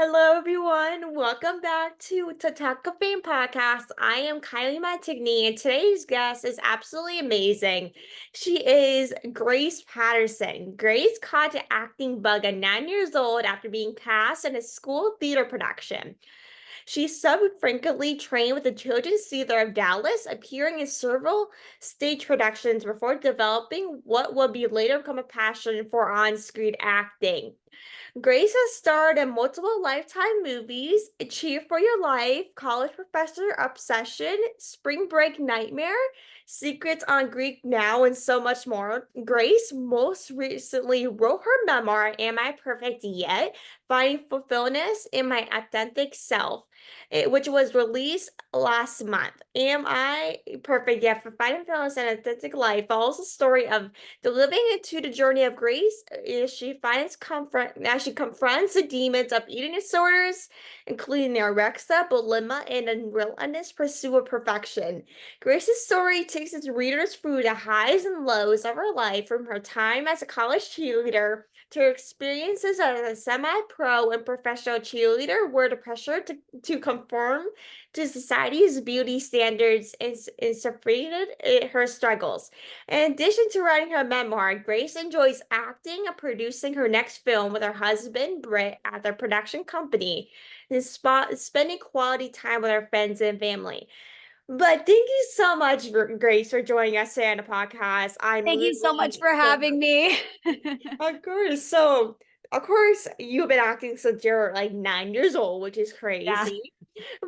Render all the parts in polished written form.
Hello, everyone. Welcome back to Talk of Fame podcast. I am Kylie Montigny, and today's guest is absolutely amazing. She is Grace Patterson. Grace caught the acting bug at 9 years old after being cast in a school theater production. She subsequently trained with the Children's Theater of Dallas, appearing in several stage productions before developing what would be later become a passion for on-screen acting. Grace has starred in multiple Lifetime movies: Cheer for Your Life, College Professor Obsession, Spring Break Nightmare, Secrets on Greek Now, and so much more. Grace most recently wrote her memoir, Am I Perfect Yet? Finding Fullness in My Authentic Self, which was released last month. Am I Perfect Yet? For Finding Fullness and Authentic Life follows the story of delving into the journey of Grace as she confronts the demons of eating disorders, including anorexia, bulimia, and a relentless pursuit of perfection. Grace's story takes its readers through the highs and lows of her life, from her time as a college cheerleader to her experiences as a semi-pro and professional cheerleader, where the pressure to conform to society's beauty standards is separated her struggles. In addition to writing her memoir, Grace enjoys acting and producing her next film with her husband, Britt, at their production company, and spending quality time with her friends and family. But thank you so much, Grace, for joining us today on the podcast. I'm Thank you so much really for so having me. of course. So, of course, you've been acting since you're like 9 years old, which is Yeah. crazy.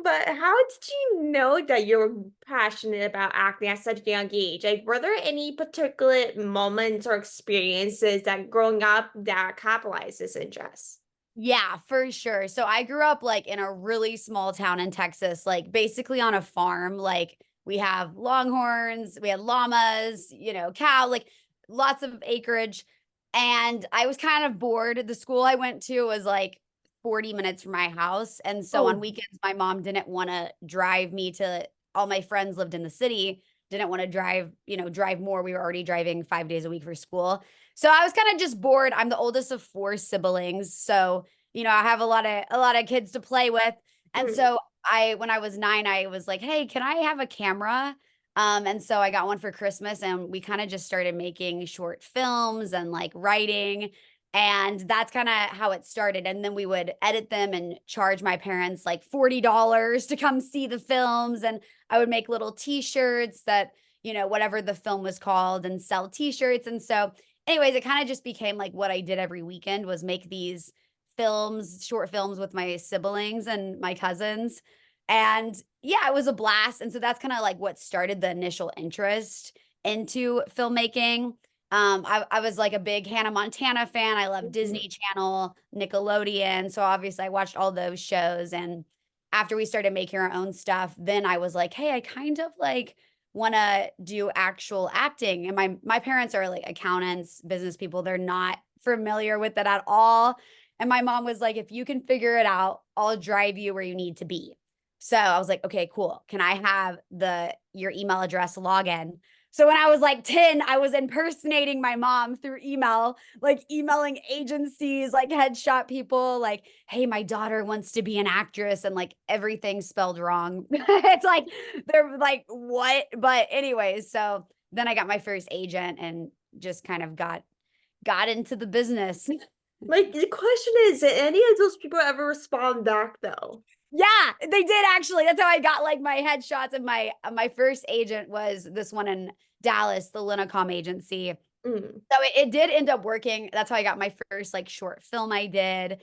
But how did you know that you were passionate about acting at such a young age? Like, were there any particular moments or experiences that growing up that capitalized this interest? Yeah, for sure. So I grew up like in a really small town in Texas, like basically on a farm. Like we have longhorns, we had llamas, cow, like lots of acreage. And I was kind of bored. The school I went to was like 40 minutes from my house. And so on Oh, weekends, my mom didn't want to drive me to all my friends lived in the city, didn't want to drive more. We were already driving 5 days a week for school. So I was kind of just bored. I'm the oldest of four siblings. So, I have a lot of kids to play with. And mm. so when I was 9, I was like, "Hey, can I have a camera?" And so I got one for Christmas and we kind of just started making short films and like writing. And that's kind of how it started. And then we would edit them and charge my parents like $40 to come see the films. And I would make little t-shirts that, whatever the film was called, and sell t-shirts. And so anyways, it kind of just became like what I did every weekend was make these short films with my siblings and my cousins. And yeah, it was a blast. And so that's kind of like what started the initial interest into filmmaking. I was like a big Hannah Montana fan. I love Mhm. Disney Channel, Nickelodeon. So obviously I watched all those shows. And after we started making our own stuff, then I was like, hey, I kind of like want to do actual acting. And my parents are like accountants, business people. They're not familiar with it at all. And my mom was like, if you can figure it out, I'll drive you where you need to be. So I was like, okay, cool. Can I have your email address login? So when I was like 10, I was impersonating my mom through email, like emailing agencies, like headshot people, like, hey, my daughter wants to be an actress, and like everything spelled wrong. It's like they're like, what? But anyways, so then I got my first agent and just kind of got into the business. Like, the question is, did any of those people ever respond back, though? Yeah, they did actually. That's how I got like my headshots. And my first agent was this one in Dallas, the Linicom agency. Mm. So it did end up working. That's how I got my first like short film I did.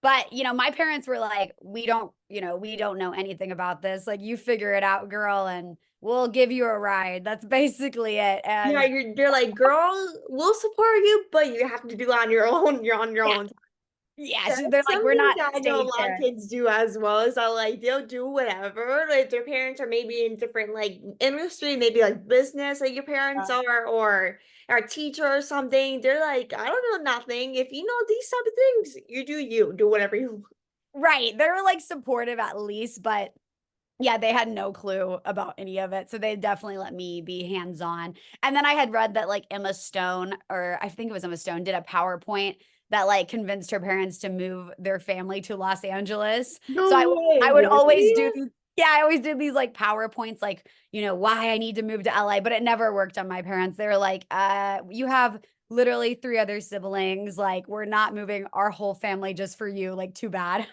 But my parents were like, we don't know anything about this. Like, you figure it out, girl, and we'll give you a ride. That's basically it. Yeah, And you're like, girl, we'll support you, but you have to do it on your own. You're on your yeah, own. yeah. They're That's like, we're something not that I know a stage lot of parents. kids do as well. Is that like they'll do whatever. Like their parents are maybe in different like industry, maybe like business, like your parents are, or a teacher or something. They're like, I don't know nothing. If you know these type of things, you do whatever you want. Right. They were like supportive at least, but Yeah, they had no clue about any of it, so they definitely let me be hands-on, and then I had read that, like, Emma Stone, or I think it was Emma Stone, did a PowerPoint that, like, convinced her parents to move their family to Los Angeles, so No way, I would always really? do these. Yeah, I always did these, like, PowerPoints, like, why I need to move to LA, but it never worked on my parents. They were like, you have literally 3 other siblings, like, we're not moving our whole family just for you, like, too bad."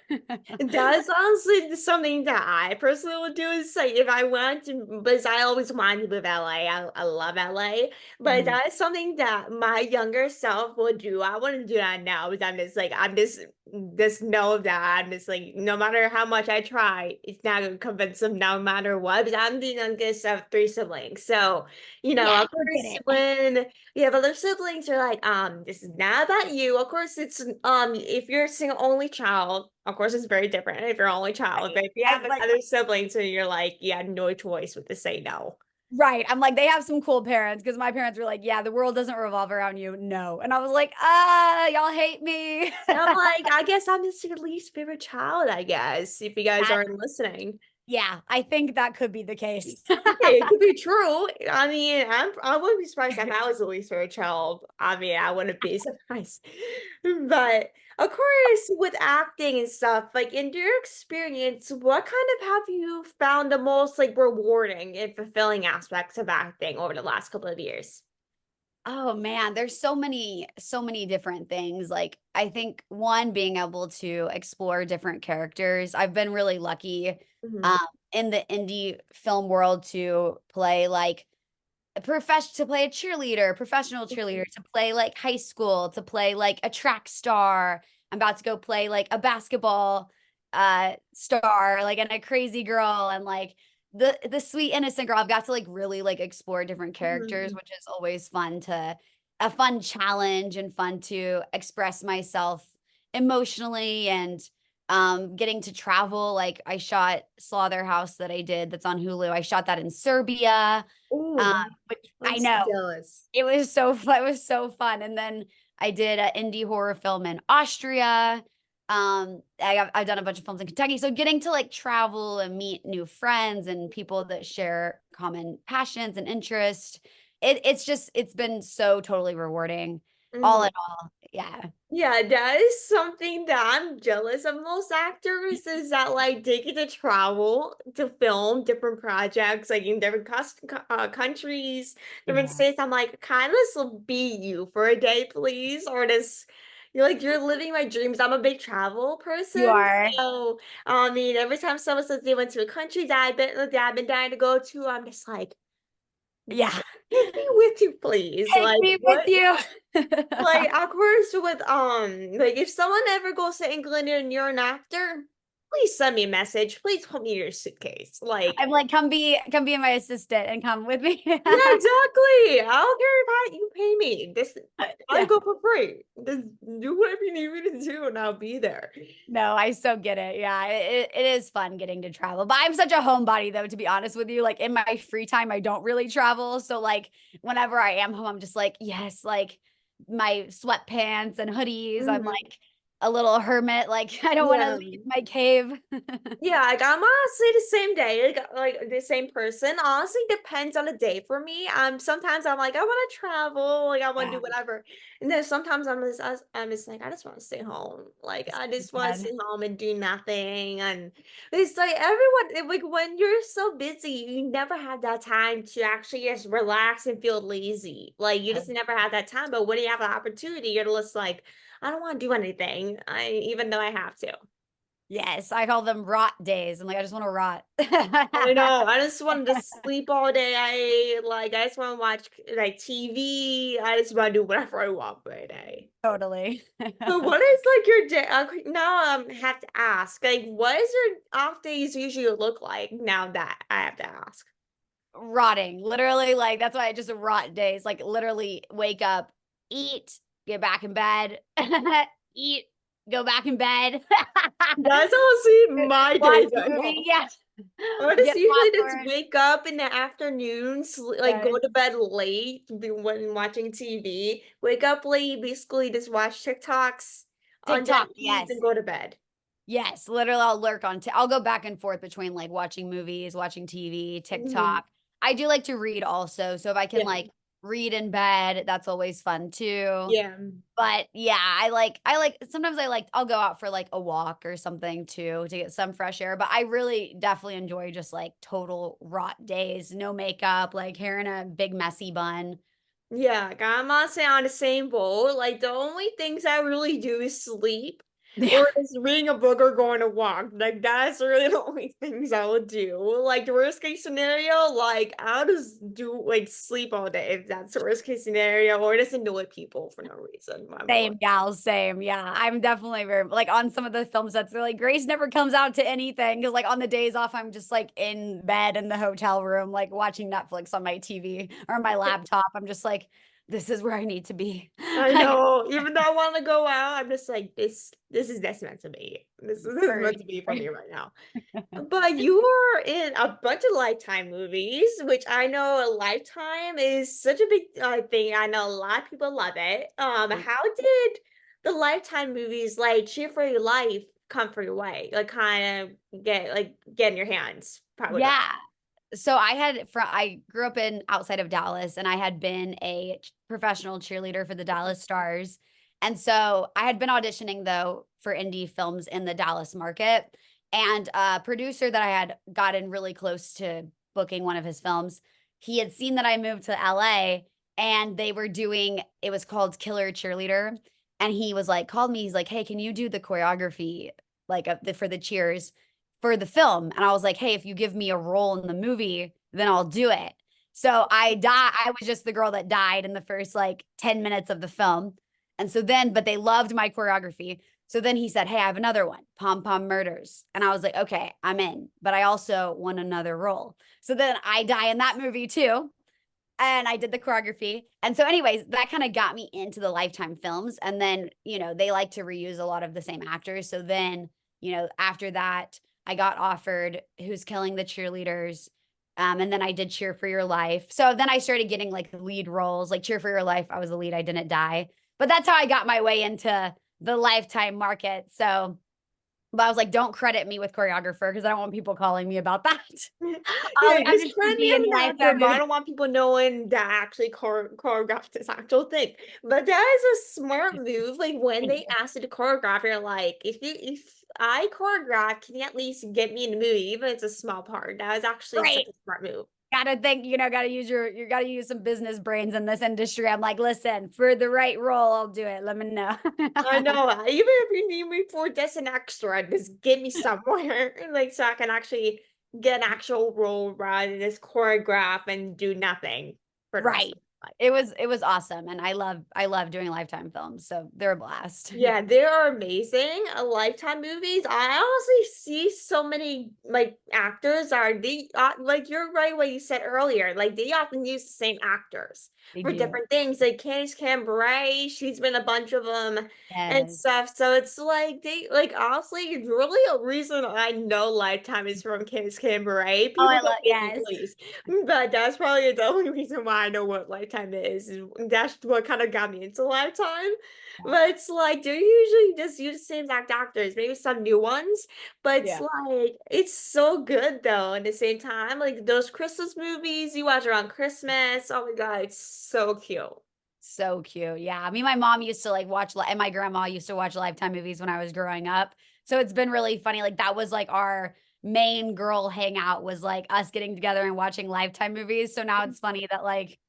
That's honestly something that I personally would do is like if I want to, because I always wanted to move LA. I love LA, but Mhm. that is something that my younger self would do. I wouldn't do that now because I'm just know that I'm just like no matter how much I try, it's not gonna convince them no matter what. But I'm the youngest of three siblings, so Yeah, of I course get it. when you have other siblings are like, this is not about you. Of course, it's if you're a single only child, of course it's very different if you're only child. Right. But if you have I'm like other siblings, so you're like, yeah, no choice but to say no. right, I'm like, "They have some cool parents," because my parents were like, "Yeah, the world doesn't revolve around you, no," and I was like, Y'all hate me." And I'm like, I guess I'm just your least favorite child, I guess, if you guys That aren't listening. yeah, I think that could be the case. Okay, it could be true. I mean, I wouldn't be surprised if I was the least favorite child. I mean, I wouldn't be surprised. But of course, with acting and stuff, like in your experience, what kind of have you found the most like rewarding and fulfilling aspects of acting over the last couple of years? Oh man, there's so many different things. Like I think one being able to explore different characters. I've been really lucky Mhm. um in the indie film world to play like to play a cheerleader, professional cheerleader, to play like high school, to play like a track star. I'm about to go play like a basketball star, like and a crazy girl and like the sweet innocent girl. I've got to like really like explore different characters, Mhm. which is always a fun challenge and fun to express myself emotionally and getting to travel. Like I shot Slaughterhouse that I did that's on Hulu. I shot that in Serbia. Oh, Um, wow. which I'm I so know jealous. it was so fun. It was so fun. And then I did an indie horror film in Austria. I've done a bunch of films in Kentucky. So getting to like travel and meet new friends and people that share common passions and interests, it's been so totally rewarding. All Mhm. in all, yeah. Yeah, that is something that I'm jealous of most actors is that like they get to travel to film different projects like in different countries, different Yeah. states. I'm like, kind of this will be you for a day, please, or this. You're like you're living my dreams. I'm a big travel You person, are. so I mean, every time someone says they went to a country that I've been dying to go to, I'm just like, Yeah. take me with you, please. Take Like me with what? you. Like, of course, with like if someone ever goes to England and you're an actor, please send me a message. Please put me in your suitcase. Like, I'm like, come be my assistant and come with me. yeah, exactly. I don't care if you pay me. This I Yeah. go for free. Just do whatever you need me to do, and I'll be there. No, I so get it. Yeah, it is fun getting to travel. But I'm such a homebody though, to be honest with you. Like in my free time, I don't really travel. So like whenever I am home, I'm just like, yes, like my sweatpants and hoodies. I'm Mhm. like a little hermit. Like I don't want to Yeah. leave my cave. Yeah, like I'm honestly the same day, like the same person. Honestly, depends on the day for me. Sometimes I'm like I want to travel, like I want to Yeah, do whatever, and then sometimes I'm just like I just want to stay home. Like I just want to man. stay home and do nothing. And it's like like when you're so busy, you never have that time to actually just relax and feel lazy. Like you just never have that time. But when you have an opportunity, you're just like I don't want to do anything. Even though I have to. Yes, I call them rot days. I'm like, I just want to rot. I know. I just wanted to sleep all day. I just want to watch like TV. I just want to do whatever I want for a day. Totally. So what is like your day? Now I have to ask. Like, what is your off days usually look like? Now that I have to ask. Rotting. Literally, like that's why I just rot days. Like literally wake up, eat, get back in bed, eat, go back in bed. That's honestly my Watch days a at movie. home. Yeah. I just Get usually just popcorn. wake up in the afternoon, like Yes. go to bed late when watching TV. Wake up late, basically just watch TikToks, and then TikTok. eat and Yes. go to bed. Yes, literally, I'll lurk on I'll go back and forth between, like, watching movies, watching TV, Mhm. TikTok. I do like to read also, so if I can, Yeah. like, read in bed, that's always fun too. Yeah. But, yeah, sometimes I'll go out for, like, a walk or something too to get some fresh air, but I really definitely enjoy just, like, total rot days, no makeup, like, hair in a big messy bun. Yeah, like, I'm honestly on the same boat. Like, the only things I really do is sleep Yeah, or just reading a book or going to walk. Like, that's really the only things I would do. Like, the worst case scenario, like, I'll just do, like, sleep all day if that's the worst case scenario, or just annoy people for no reason. I'm bored. same, gal, same, yeah, I'm definitely very like, on some of the film sets, they're like, "Grace never comes out to anything because like, on the days off, I'm just, like, in bed in the hotel room, like, watching Netflix on my TV or my laptop. I'm just like, "This is where I need to be." I Like, know. Even though I want to go out, I'm just like, this is that's meant to be. This is for meant to be for sure. me right now. But you were in a bunch of Lifetime movies, which I know a Lifetime is such a big thing. I know a lot of people love it. How did the Lifetime movies like Cheer for Your Life come for your way? Like kind of get in your hands, probably right. Yeah. So I grew up in outside of Dallas, and I had been a professional cheerleader for the Dallas Stars. And so I had been auditioning though for indie films in the Dallas market. And a producer that I had gotten really close to booking one of his films, he had seen that I moved to LA and they were doing it was called Killer Cheerleader. And he was like, called me, he's like, "Hey, can you do the choreography like for the cheers for the film?" And I was like, "Hey, if you give me a role in the movie, then I'll do it." So I was just the girl that died in the first like 10 minutes of the film. And so then, but they loved my choreography. So then he said, "Hey, I have another one, Pom Pom Murders." And I was like, "Okay, I'm in, but I also want another role." So then I die in that movie too. And I did the choreography. And so, anyways, that kind of got me into the Lifetime films. And then, they like to reuse a lot of the same actors. So then, after that, I got offered Who's Killing the Cheerleaders. And then I did Cheer for Your Life. So then I started getting like lead roles, like Cheer for Your Life. I was the lead, I didn't die. But that's how I got my way into the Lifetime market. So, but I was like, don't credit me with choreographer because I don't want people calling me about that. Yeah, I just just should credit me be in as an actor, Lifetime but I movies. don't want people knowing that I actually choreographed this actual thing. But that is a smart move. Like when Thank they you. asked you to choreograph, you're like, if I choreograph, can you at least get me in the movie, even if it's a small part? That was actually Right. such a smart move. Gotta think, gotta use you gotta use some business brains in this industry. I'm like, listen, for the right role, I'll do it. Let me know. I know. Even if you need me for just an extra, just get me somewhere, like so I can actually get an actual role rather than just choreograph and do nothing for the rest Right. of my life. It was awesome. And I love doing Lifetime films. So they're a blast. Yeah, they are amazing. Lifetime movies. I honestly see so many like actors are they like you're right what you said earlier. Like they often use the same actors They for do. different things. Like Candice Cambray, she's been a bunch of them and Yes. stuff. So it's like they like honestly, it's really a reason I know Lifetime is from Candice Cambray. Oh, People I don't love get me, yes. please. But that's probably the only reason why I know what Lifetime is. That's what kind of got me into Lifetime. But it's like, do you usually just use the same exact actors? Maybe some new ones, but it's Yeah. like it's so good though. At the same time, like those Christmas movies you watch around Christmas. Oh my God, it's so cute. So cute. Yeah. I mean, my mom used to like watch, and my grandma used to watch Lifetime movies when I was growing up. So it's been really funny. Like, that was like our main girl hangout was like us getting together and watching Lifetime movies. So now it's funny that like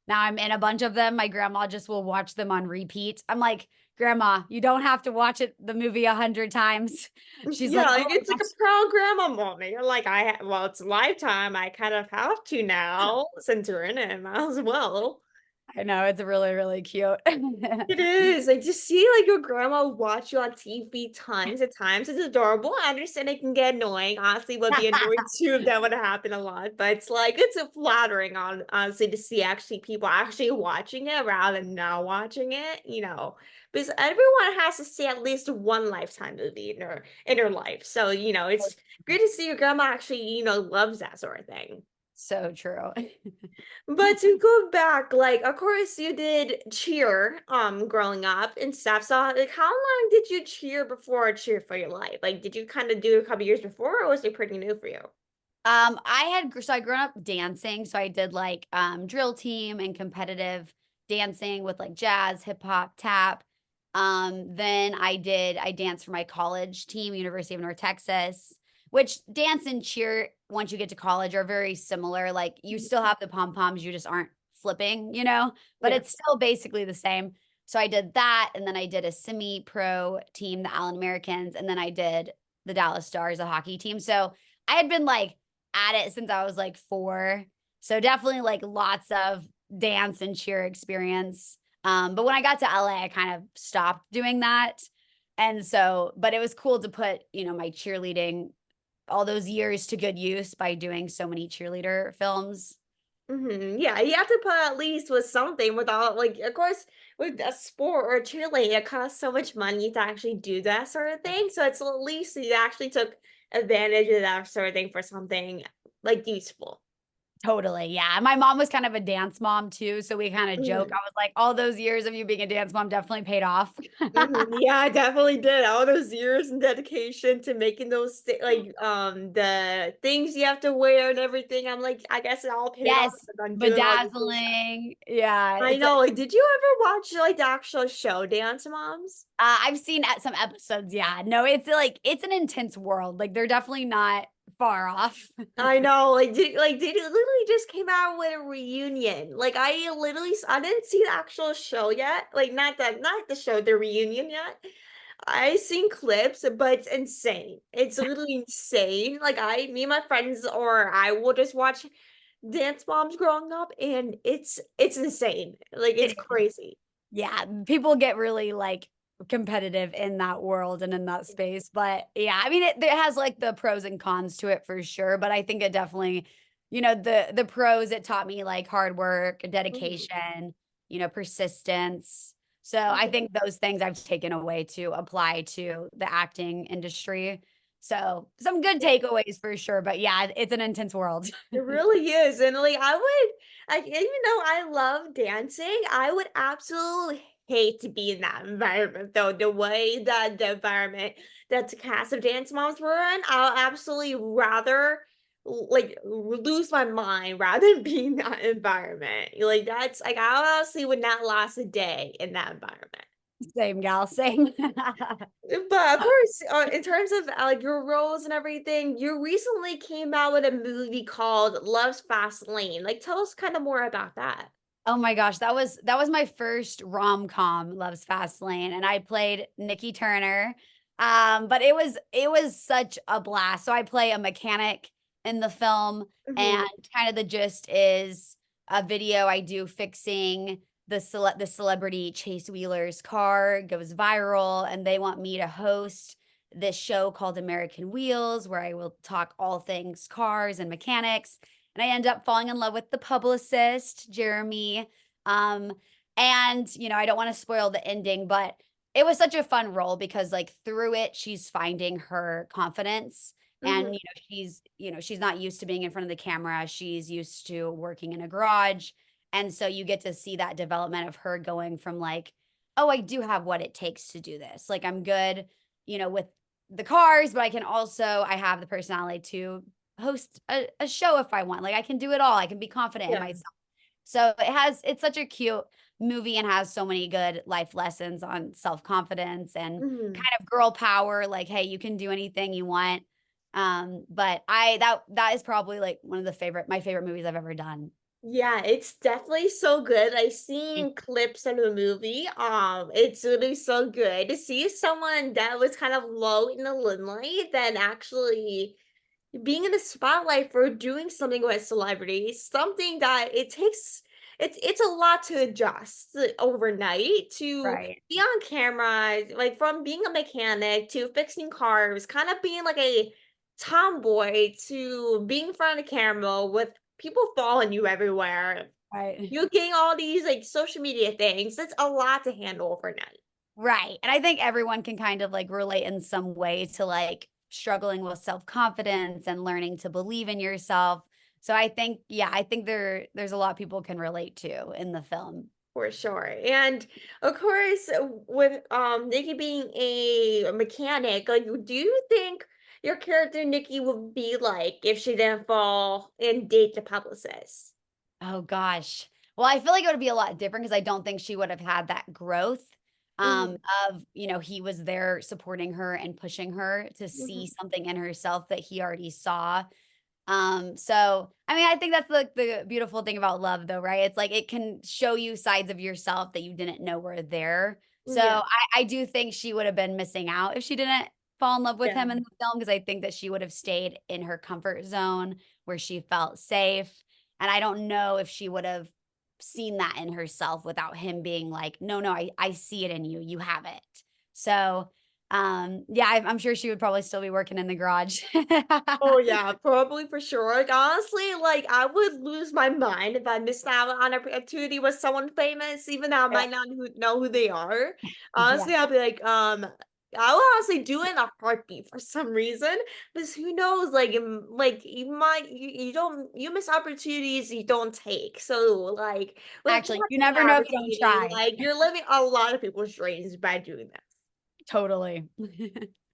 now I'm in a bunch of them. My grandma just will watch them on repeat. I'm like, Grandma, you don't have to watch the movie 100 times. She's Yeah, like, like oh, it's like gosh. a proud grandma moment. You're like, well, it's Lifetime. I kind of have to now since you're in it. Might as well. I know it's really, really cute. It is. Like, just see, like, your grandma watch you on TV tons of times. It's adorable. I understand it can get annoying. Honestly, would be annoyed too if that would happen a lot. But it's like, it's a flattering on honestly to see actually people actually watching it rather than not watching it. Because everyone has to see at least one Lifetime movie in her life. So, it's great to see your grandma actually, loves that sort of thing. So true. But to go back, like, of course, you did cheer, growing up and stuff. So, like, how long did you cheer before cheer for your life? Like, did you kind of do a couple years before, or was it pretty new for you? I grewn up dancing, so I did like drill team and competitive dancing with like jazz, hip hop, tap. Then I danced for my college team, University of North Texas, which dance and cheer once you get to college are very similar. Like you Mhm. still have the pom poms, you just aren't flipping, but Yeah. it's still basically the same. So I did that, and then I did a semi pro team, the Allen Americans, and then I did the Dallas Stars, a hockey team. So I had been like at it since I was like 4. So definitely like lots of dance and cheer experience. But when I got to LA, I kind of stopped doing that. And so, but it was cool to put, my cheerleading all those years to good use by doing so many cheerleader films. Yeah, you have to put at least with something without like of course with a sport or cheerleading, it costs so much money to actually do that sort of thing. So it's at least you actually took advantage of that sort of thing for something like useful. Totally. Yeah. My mom was kind of a dance mom too. So we kind of joke. I was like, all those years of you being a dance mom definitely paid off. Yeah, I definitely did. All those years and dedication to making those like the things you have to wear and everything. I'm like, I guess it all paid off Yes. 'cause I'm doing all this cool stuff. Bedazzling. Yeah. I know. Like, did you ever watch like the actual show Dance Moms? I've seen at some episodes. Yeah. No, it's like, it's an intense world. Like they're definitely not far off. I know. Like did it literally just came out with a reunion? Like I didn't see the actual show yet. Like not the show, the reunion yet. I seen clips, but it's insane. It's literally insane. Like me and my friends or I will just watch Dance Moms growing up and it's insane. Like it's It is. crazy. Yeah. People get really like competitive in that world and in that space. But yeah, I mean, it has like the pros and cons to it for sure. But I think it definitely, the pros, it taught me like hard work, Mhm. dedication, persistence. So I Yeah. think those things I've taken away to apply to the acting industry. So some good takeaways for sure. But yeah, it's an intense world. It really is, and, like, even though I love dancing, I would absolutely hate to be in that environment, though, the way that the environment that the cast of Dance Moms were in, I'll absolutely rather, lose my mind rather than be in that environment, like, that's like, I honestly would not last a day in that environment. Same gal, same. But of course, in terms of like your roles and everything, you recently came out with a movie called Love's Fast Lane. Like, tell us kind of more about that. Oh my gosh, that was my first rom-com, Love's Fast Lane, and I played Nikki Turner. But it was such a blast. So I play a mechanic in the film, Hmm. and kind of the gist is a video I do fixing the celebrity Chase Wheeler's car goes viral, and they want me to host this show called American Wheels, where I will talk all things cars and mechanics, and I end up falling in love with the publicist, Jeremy. Um, and I don't want to spoil the ending, but it was such a fun role because like through it, she's finding her confidence. And Hmm. she's not used to being in front of the camera. She's used to working in a garage. And so you get to see that development of her going from like, oh, I do have what it takes to do this. Like I'm good, with the cars, but I have the personality to host a show if I want. Like I can do it all. I can be confident in Yeah. myself. So it's such a cute movie and has so many good life lessons on self-confidence and Hmm. kind of girl power. Like, hey, you can do anything you want. But that is probably like one of my favorite movies I've ever done. Yeah, it's definitely so good. I've seen clips of the movie. It's really so good to see someone that was kind of low in the limelight then actually being in the spotlight for doing something with celebrities, something that it's a lot to adjust overnight to Right. be on camera, like from being a mechanic to fixing cars, kind of being like a tomboy to being in front of the camera with people following you everywhere. Right. You're getting all these like social media things. That's a lot to handle overnight. Right. And I think everyone can kind of like relate in some way to like struggling with self confidence and learning to believe in yourself. So I think, yeah, I think there's a lot people can relate to in the film. For sure. And of course, with Nikki being a mechanic, like do you think your character Nikki would be like if she didn't fall and date the publicist? Oh gosh. Well, I feel like it would be a lot different because I don't think she would have had that growth Mhm, of, he was there supporting her and pushing her to see mhm. something in herself that he already saw. So I mean, I think that's like the beautiful thing about love though, right? It's like it can show you sides of yourself that you didn't know were there. So Yeah, I do think she would have been missing out if she didn't fall in love with yeah. him in the film because I think that she would have stayed in her comfort zone where she felt safe. And I don't know if she would have seen that in herself without him being like, no, no, I see it in you. You have it. So yeah, I'm sure she would probably still be working in the garage. Oh yeah, probably for sure. Like honestly, like I would lose my mind if I missed out on an opportunity with someone famous, even though I might not know who they are. Yeah. Honestly, I'll be like, I will honestly do it in a heartbeat for some reason. Because who knows? Like, like you don't you miss opportunities you don't take. So like with Actually, you taking never an know if you don't opportunity, try. like you're living a lot of people's dreams by doing that. Totally.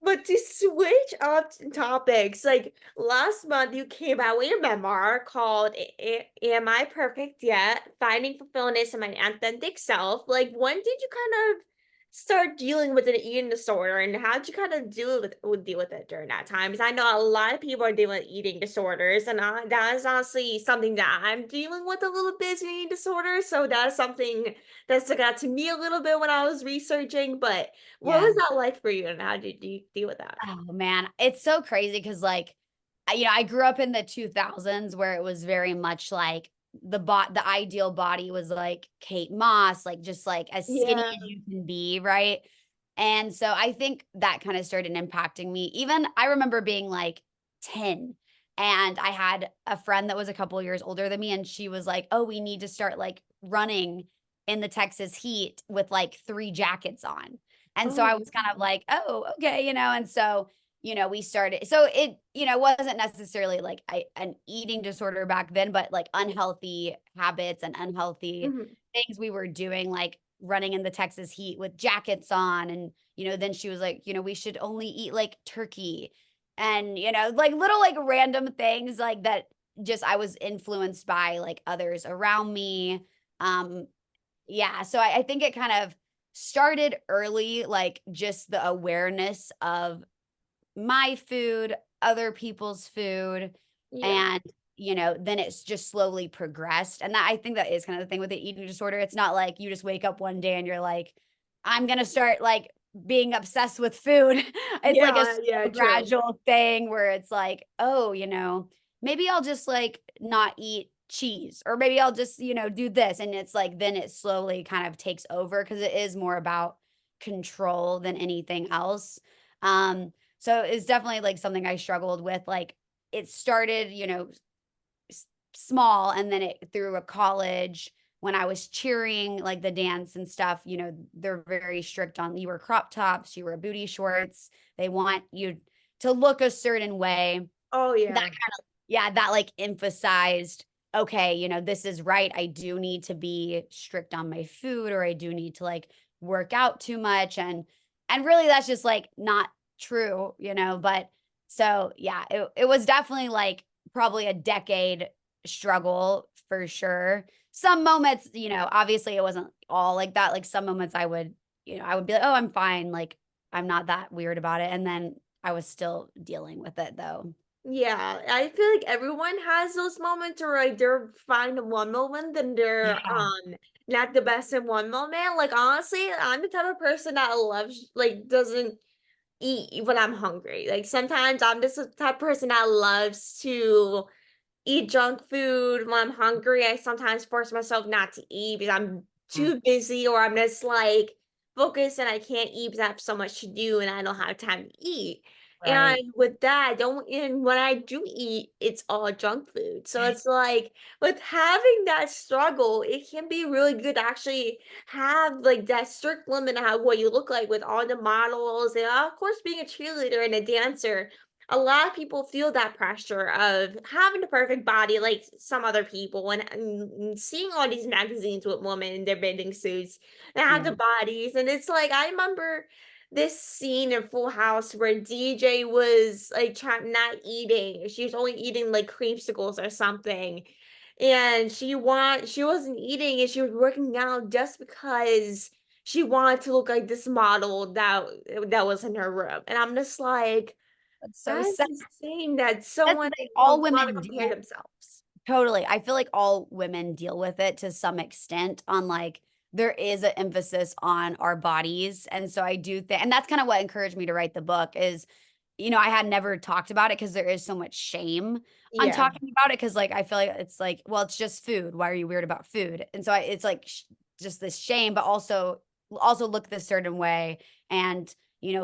But to switch up topics, like last month you came out with a memoir called Am I Perfect Yet? Finding Fulfillment in My Authentic Self. Like, when did you kind of start dealing with an eating disorder and how did you kind of deal with it during that time? Because I know a lot of people are dealing with eating disorders, and that is honestly something that I'm dealing with a little bit is an eating disorder. So that's something that stuck out to me a little bit when I was researching. But what Yeah. was that like for you, and how did you deal with that? Oh, man. It's so crazy because, like, I grew up in the 2000s where it was very much like the ideal body was like Kate Moss, like, just, like, as skinny Yeah. as you can be, right? And so I think that kinda started impacting me. Even I remember being, like, 10, and I had a friend that was a couple years older than me, and she was like, "Oh, we need to start, like, running in the Texas heat with, like, 3 jackets on." And so Oh, I was kind of like, "Oh, okay," and so, we started so it, wasn't necessarily like an eating disorder back then, but, like, unhealthy habits and unhealthy mhm. things we were doing, like running in the Texas heat with jackets on, and, then she was like, "We should only eat, like, turkey," and, like, little, like, random things like that just I was influenced by, like, others around me, um, yeah, so I think it kind of started early, like, just the awareness of my food, other people's food, Yeah. and, then it's just slowly progressed, and that I think that is kind of the thing with the eating disorder. It's not like you just wake up one day and you're like, "I'm gonna start, like, being obsessed with food." It's like a Yeah, yeah, slow true. gradual thing where it's like, "Oh, maybe I'll just, like, not eat cheese, or maybe I'll just, do this," and it's like then it slowly kind of takes over because it is more about control than anything else. So it's definitely, like, something I struggled with, like, it started, s small, and then it through a college when I was cheering, like, the dance and stuff, they're very strict on you wear crop tops, you wear booty shorts, they want you to look a certain way. Oh, That yeah. yeah, that, like, emphasized, "Okay, this is right, I do need to be strict on my food, or I do need to, like, work out too much," and really that's just, like, not true, but so, yeah, it was definitely, like, probably a decade struggle for sure. Some moments, obviously it wasn't all like that, like, some moments I would be like, "Oh, I'm fine," like, I'm not that weird about it, and then I was still dealing with it, though. Yeah, I feel like everyone has those moments where like they're fine in one moment and they're Yeah. not the best in one moment. Like honestly, I'm the type of person that loves like doesn't eat when I'm hungry. Like sometimes I'm just the type of person that loves to eat junk food when I'm hungry. I sometimes force myself not to eat because I'm Yeah. too busy or I'm just like focused and I can't eat because I have so much to do and I don't have time to eat. And Right. with that, I don't and when I do eat, it's all junk food. So it's like with having that struggle, it can be really good to actually have like that strict limit of what you look like with all the models and of course being a cheerleader and a dancer a lot of people feel that pressure of having a perfect body like some other people and seeing all these magazines with women in their bathing suits that have the Yeah, bodies. And it's like, I remember this scene in Full House where DJ was like trying not eating. She was only eating like creamsicles or something. And she wasn't eating and she was working out just because she wanted to look like this model that was in her room. And I'm just like, that's so that's sad. insane that That's the someone thing, would all wanna women compare do. themselves. Totally. I feel like all women deal with it to some extent on like there is an emphasis on our bodies. And so I do think, and that's kind of what encouraged me to write the book is, I had never talked about it because there is so much shame on Yeah. talking about it. Cause like I feel like it's like, well, it's just food. Why are you weird about food? And so it's like just this shame, but also look this certain way and,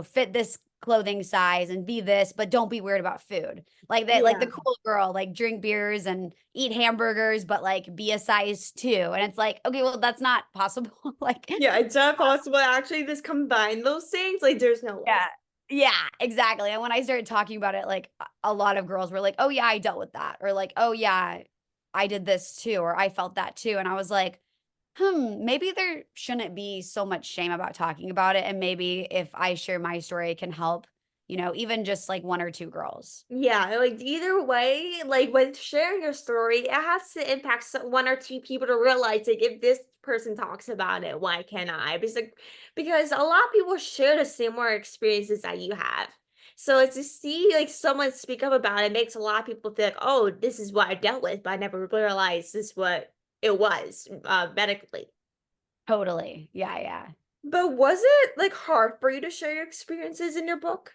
fit this clothing size and be this, but don't be weird about food. Like that, like the Yeah. cool girl, like drink beers and eat hamburgers, but like be a size 2. And it's like, okay, well, that's not possible. Like, Yeah, it's not possible to actually just combine those things, like, there's no way. yeah. Yeah, exactly. And when I started talking about it, like a lot of girls were like, "Oh yeah, I dealt with that." Or like, "Oh yeah, I did this too," or "I felt that too." And I was like, maybe there shouldn't be so much shame about talking about it. And maybe if I share my story, it can help, even just like 1 or 2 girls. Yeah, like, either way, like, when sharing your story, it has to impact 1 or 2 people to realize, like, if this person talks about it, why can't I? Because a lot of people share the similar experiences that you have. So it's to see, like, someone speak up about it makes a lot of people think, "Oh, this is what I dealt with, but I never realized this is what it was, medically." Totally. Yeah, yeah. But was it, like, hard for you to share your experiences in your book?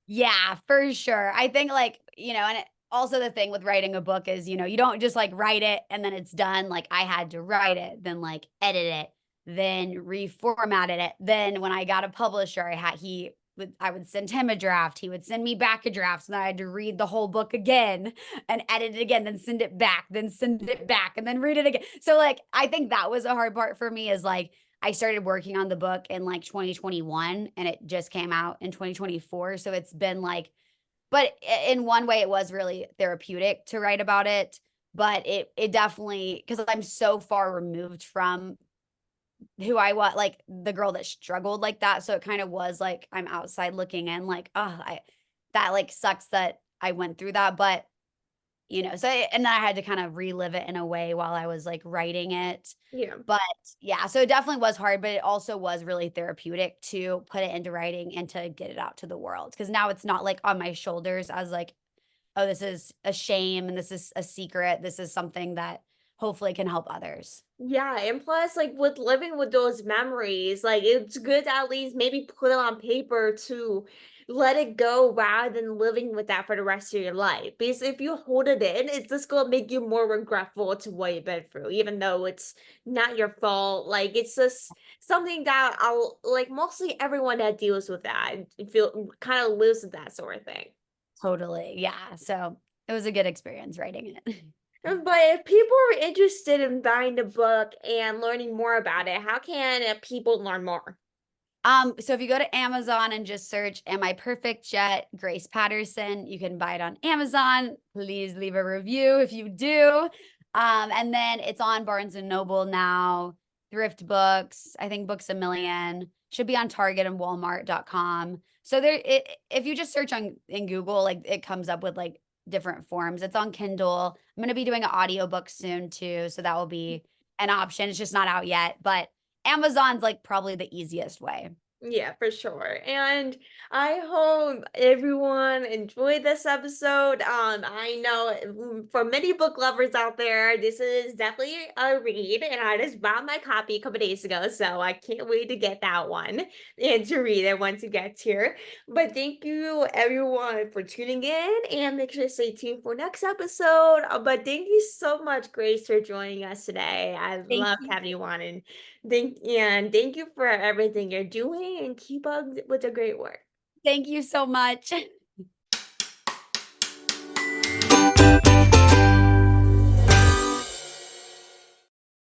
Yeah, for sure. I think like, and also the thing with writing a book is, you don't just like write it and then it's done. Like I had to write it, then like edit it, then reformatted it. Then when I got a publisher, I would send him a draft. He would send me back a draft. So then I had to read the whole book again and edit it again, then send it back, then send it back, and then read it again. So like I think that was a hard part for me is like I started working on the book in like 2021 and it just came out in 2024. So it's been like, but in one way it was really therapeutic to write about it. But it definitely, because I'm so far removed from who I was, like the girl that struggled like that. So it kind of was like I'm outside looking in, like, oh, that like sucks that I went through that. But and then I had to kind of relive it in a way while I was like writing it. Yeah. But yeah, so it definitely was hard, but it also was really therapeutic to put it into writing and to get it out to the world. Cause now it's not like on my shoulders as like, oh, this is a shame and this is a secret. This is something that hopefully can help others. Yeah, and plus, like, with living with those memories, like, it's good to at least maybe put it on paper to let it go rather than living with that for the rest of your life. Because if you hold it in, it's just gonna make you more regretful to what you've been through, even though it's not your fault. Like, it's just something that I'll like mostly everyone that deals with that feel kind of lives with that sort of thing. Totally. Yeah. So it was a good experience writing it. But if people are interested in buying the book and learning more about it, how can people learn more? So if you go to Amazon and just search Am I Perfect Yet? Grace Patterson, you can buy it on Amazon. Please leave a review if you do. And then it's on Barnes and Noble now, Thrift Books, I think Books a Million, should be on Target and Walmart.com. So if you just search on in Google, like it comes up with like different forms. It's on Kindle. I'm gonna be doing an audiobook soon too. So that will be an option. It's just not out yet, but Amazon's like probably the easiest way. Yeah, for sure. And I hope everyone enjoyed this episode. I know for many book lovers out there, this is definitely a read, and I just bought my copy a couple days ago, so I can't wait to get that one and to read it once it gets here. But thank you everyone for tuning in, and make sure to stay tuned for next episode. But thank you so much, Grace, for joining us today. I Thank loved you. having you on, and thank you for everything you're doing and keep up with the great work. Thank you so much.